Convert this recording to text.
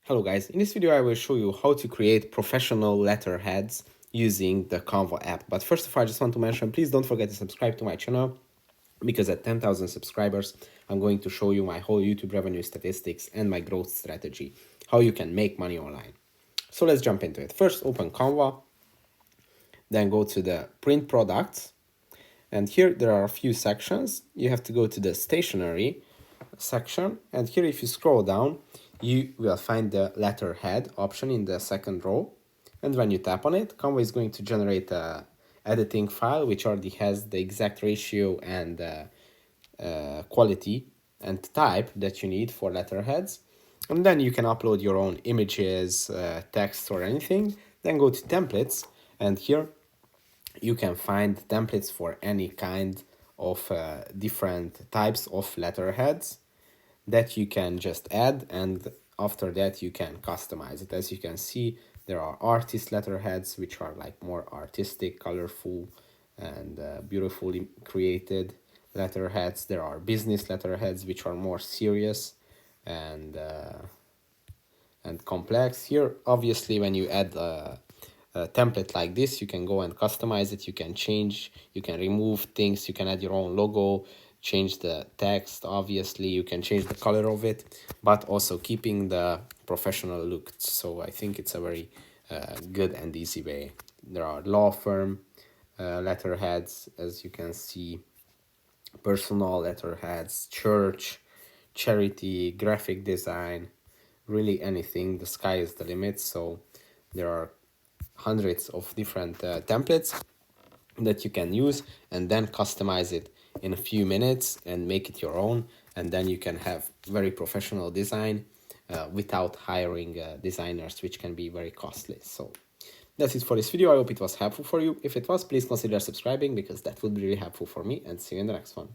Hello guys, in this video I will show you how to create professional letterheads using the Canva app. But first of all, I just want to mention, please don't forget to subscribe to my channel because at 10,000 subscribers, I'm going to show you my whole YouTube revenue statistics and my growth strategy, how you can make money online. So let's jump into it. First, open Canva, then go to the print products. And here there are a few sections. You have to go to the stationery section, and here if you scroll down you will find the letterhead option in the second row, and when you tap on it, Canva is going to generate a editing file which already has the exact ratio and quality and type that you need for letterheads, and then you can upload your own images, text or anything. Then go to templates, and here you can find templates for any kind of different types of letterheads that you can just add, and after that you can customize it. As you can see, there are artist letterheads which are like more artistic, colorful and beautifully created letterheads. There are business letterheads which are more serious and complex. Here obviously when you add a template like this, you can go and customize it, you can change, you can remove things, you can add your own logo, change the text, obviously you can change the color of it, but also keeping the professional look. So I think it's a very good and easy way. There are law firm letterheads, as you can see, personal letterheads, church, charity, graphic design, really anything. The sky is the limit. So there are hundreds of different templates that you can use and then customize it in a few minutes and make it your own, and then you can have very professional design without hiring designers, which can be very costly. So that's it for this video. I hope it was helpful for you. If it was, please consider subscribing because that would be really helpful for me, and see you in the next one.